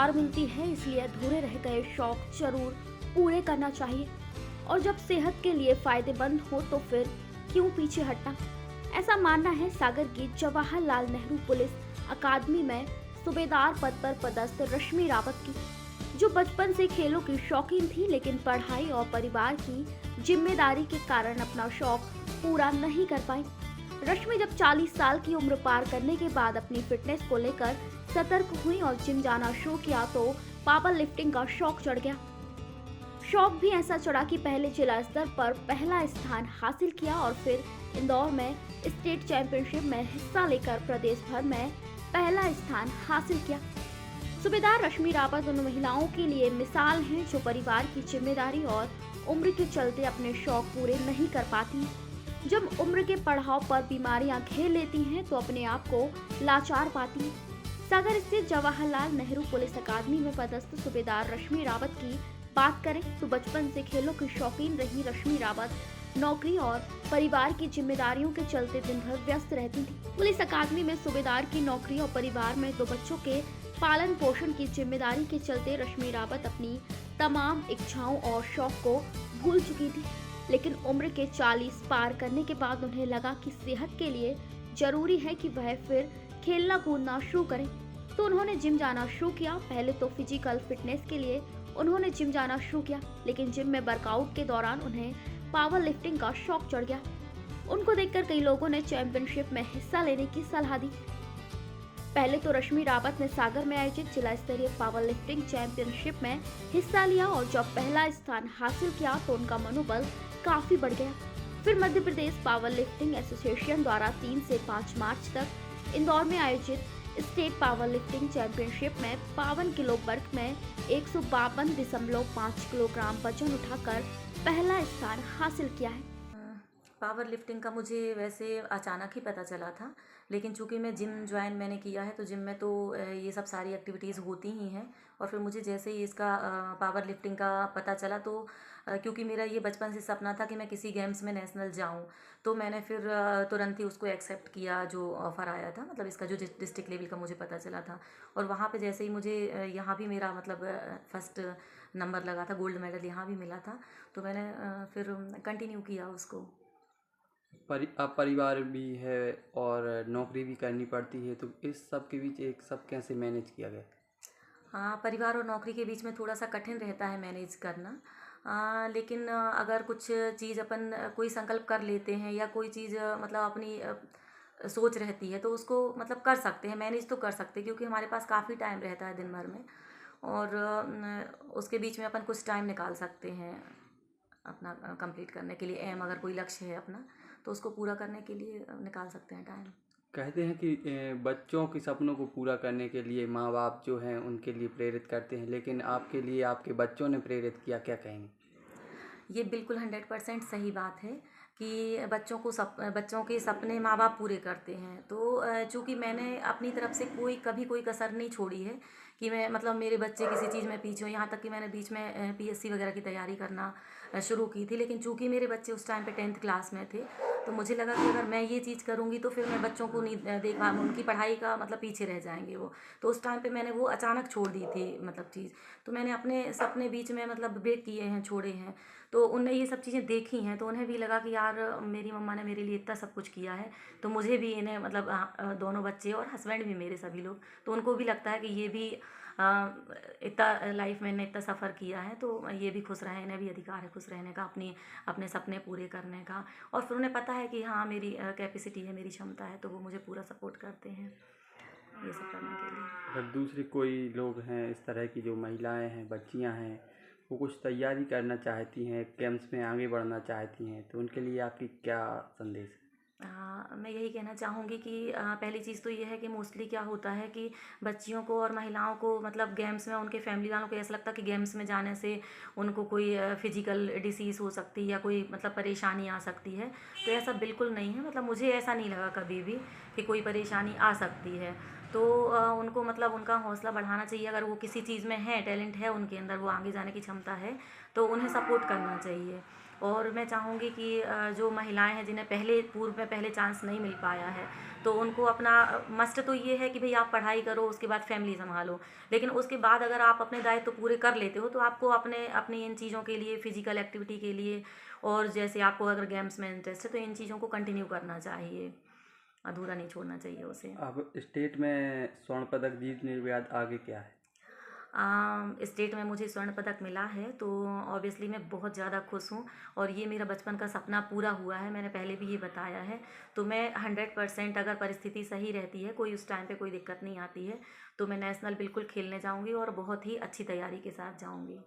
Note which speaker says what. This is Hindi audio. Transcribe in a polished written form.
Speaker 1: रोजगार मिलती है, इसलिए अधूरे रह गए शौक जरूर पूरे करना चाहिए। और जब सेहत के लिए फायदेमंद हो तो फिर क्यों पीछे हटना। ऐसा मानना है सागर की जवाहरलाल नेहरू पुलिस अकादमी में सूबेदार पद पर पदस्थ रश्मि रावत की, जो बचपन से खेलों की शौकीन थी, लेकिन पढ़ाई और परिवार की जिम्मेदारी के कारण अपना शौक पूरा नहीं कर पाई। रश्मि जब 40 साल की उम्र पार करने के बाद अपनी फिटनेस को लेकर सतर्क हुई और जिम जाना शुरू किया तो पावर लिफ्टिंग का शौक चढ़ गया। शौक भी ऐसा चढ़ा कि पहले जिला स्तर पर पहला स्थान हासिल किया और फिर इंदौर में स्टेट चैंपियनशिप में हिस्सा लेकर प्रदेश भर में पहला स्थान हासिल किया। सूबेदार रश्मि रावत उन महिलाओं के लिए मिसाल हैं जो परिवार की जिम्मेदारी और उम्र के चलते अपने शौक पूरे नहीं कर पाती। जब उम्र के पड़ाव पर बीमारियां घेर लेती हैं तो अपने आप को लाचार पाती हैं। सागर स्थित जवाहरलाल नेहरू पुलिस अकादमी में पदस्थ सूबेदार रश्मि रावत की बात करें तो बचपन से खेलों की शौकीन रही रश्मि रावत नौकरी और परिवार की जिम्मेदारियों के चलते दिन भर व्यस्त रहती थी। पुलिस अकादमी में सूबेदार की नौकरी और परिवार में 2 बच्चों के पालन पोषण की जिम्मेदारी के चलते रश्मि रावत अपनी तमाम इच्छाओं और शौक को भूल चुकी थी। लेकिन उम्र के 40 पार करने के बाद उन्हें लगा कि सेहत के लिए जरूरी है कि वह फिर खेलना कूदना शुरू करें, तो उन्होंने जिम जाना शुरू किया। पहले तो फिजिकल फिटनेस के लिए उन्होंने जिम जाना शुरू किया, लेकिन जिम में वर्कआउट के दौरान उन्हें पावर लिफ्टिंग का शौक चढ़ गया। उनको देखकर कई लोगों ने चैंपियनशिप में हिस्सा लेने की सलाह दी। पहले तो रश्मि रावत ने सागर में आयोजित जिला स्तरीय पावर लिफ्टिंग चैंपियनशिप में हिस्सा लिया और जब पहला स्थान हासिल किया तो उनका मनोबल काफी बढ़ गया। फिर Madhya Pradesh power lifting association द्वारा 3 से 5 मार्च तक इंदौर में आयोजित स्टेट पावर लिफ्टिंग चैंपियनशिप में 52 किलो वर्ग में 152.5 किलोग्राम वजन उठाकर पहला स्थान हासिल किया है।
Speaker 2: पावर लिफ्टिंग का मुझे वैसे अचानक ही पता चला था, लेकिन चूंकि मैं जिम ज्वाइन मैंने किया है तो जिम में तो ये सब सारी एक्टिविटीज़ होती ही हैं। और फिर मुझे जैसे ही इसका पावर लिफ्टिंग का पता चला तो क्योंकि मेरा ये बचपन से सपना था कि मैं किसी गेम्स में नेशनल जाऊं, तो मैंने फिर तुरंत ही उसको एक्सेप्ट किया जो ऑफ़र आया था, मतलब इसका जो डिस्ट्रिक्ट लेवल का मुझे पता चला था। और वहाँ पे जैसे ही मुझे यहाँ भी मेरा मतलब फर्स्ट नंबर लगा था, गोल्ड मेडल यहाँ भी मिला था, तो मैंने फिर कंटिन्यू किया उसको।
Speaker 3: अब परिवार भी है और नौकरी भी करनी पड़ती है, तो इस सब के बीच एक सब कैसे मैनेज किया गया?
Speaker 2: हाँ, परिवार और नौकरी के बीच में थोड़ा सा कठिन रहता है मैनेज करना। लेकिन अगर कुछ चीज़ अपन कोई संकल्प कर लेते हैं या कोई चीज़ मतलब अपनी सोच रहती है तो उसको मतलब कर सकते हैं, मैनेज तो कर सकते हैं, क्योंकि हमारे पास काफ़ी टाइम रहता है दिन भर में। और उसके बीच में अपन कुछ टाइम निकाल सकते हैं अपना कंप्लीट करने के लिए। एम अगर कोई लक्ष्य है अपना तो उसको पूरा करने के लिए निकाल सकते हैं टाइम।
Speaker 3: कहते हैं कि बच्चों के सपनों को पूरा करने के लिए माँ बाप जो हैं उनके लिए प्रेरित करते हैं, लेकिन आपके लिए आपके बच्चों ने प्रेरित किया, क्या कहेंगे?
Speaker 2: ये बिल्कुल 100% सही बात है कि बच्चों के सपने माँ बाप पूरे करते हैं। तो चूँकि मैंने अपनी तरफ से कभी कोई कसर नहीं छोड़ी है कि मैं मतलब मेरे बच्चे किसी चीज़ में पीछे हों। यहाँ तक कि मैंने बीच में पीएससी वगैरह की तैयारी करना शुरू की थी, लेकिन चूँकि मेरे बच्चे उस टाइम पे 10th क्लास में थे तो मुझे लगा कि अगर मैं ये चीज़ करूँगी तो फिर मैं बच्चों को नहीं देख पाऊँगी, उनकी पढ़ाई का मतलब पीछे रह जाएंगे वो। तो उस टाइम पे मैंने वो अचानक छोड़ दी थी मतलब चीज़। तो मैंने अपने सपने बीच में मतलब ब्रेक किए हैं, छोड़े हैं। तो उनने ये सब चीज़ें देखी हैं तो उन्हें भी लगा कि यार मेरी मम्मा ने मेरे लिए इतना सब कुछ किया है, तो मुझे भी इन्हें मतलब दोनों बच्चे और हस्बैंड भी मेरे सभी लोग, तो उनको भी लगता है कि ये भी इतना लाइफ में इन्हें इतना सफ़र किया है तो ये भी खुश रहें, इन्हें भी अधिकार है खुश रहने का, अपने सपने पूरे करने का। और फिर उन्हें पता है कि हाँ मेरी कैपेसिटी है, मेरी क्षमता है, तो वो मुझे पूरा सपोर्ट करते हैं ये सब करने के लिए।
Speaker 3: अगर दूसरे कोई लोग हैं इस तरह की, जो महिलाएं हैं, बच्चियां हैं, वो कुछ तैयारी करना चाहती हैं, गेम्स में आगे बढ़ना चाहती हैं, तो उनके लिए आपकी क्या संदेश है?
Speaker 2: मैं यही कहना चाहूँगी कि पहली चीज़ तो ये है कि मोस्टली क्या होता है कि बच्चियों को और महिलाओं को मतलब गेम्स में उनके फैमिली वालों को ऐसा लगता है कि गेम्स में जाने से उनको कोई फिजिकल डिसीज़ हो सकती है या कोई मतलब परेशानी आ सकती है। तो ऐसा बिल्कुल नहीं है, मतलब मुझे ऐसा नहीं लगा कभी भी कि कोई परेशानी आ सकती है। तो उनको मतलब उनका हौसला बढ़ाना चाहिए। अगर वो किसी चीज़ में है, टैलेंट है उनके अंदर, वो आगे जाने की क्षमता है, तो उन्हें सपोर्ट करना चाहिए। और मैं चाहूँगी कि जो महिलाएं हैं जिन्हें पूर्व में पहले चांस नहीं मिल पाया है, तो उनको अपना मस्ट तो ये है कि भाई आप पढ़ाई करो, उसके बाद फैमिली संभालो। लेकिन उसके बाद अगर आप अपने दायित्व तो पूरे कर लेते हो, तो आपको अपनी इन चीज़ों के लिए, फिजिकल एक्टिविटी के लिए, और जैसे आपको अगर गेम्स में इंटरेस्ट है तो इन चीज़ों को कंटिन्यू करना चाहिए, अधूरा नहीं छोड़ना चाहिए उसे।
Speaker 3: अब स्टेट में स्वर्ण पदक जीतने के बाद आगे क्या है?
Speaker 2: स्टेट में मुझे स्वर्ण पदक मिला है, तो ऑब्वियसली मैं बहुत ज़्यादा खुश हूँ, और ये मेरा बचपन का सपना पूरा हुआ है, मैंने पहले भी ये बताया है। तो मैं 100% अगर परिस्थिति सही रहती है, कोई उस टाइम पे कोई दिक्कत नहीं आती है, तो मैं नेशनल बिल्कुल खेलने जाऊँगी और बहुत ही अच्छी तैयारी के साथ जाऊँगी।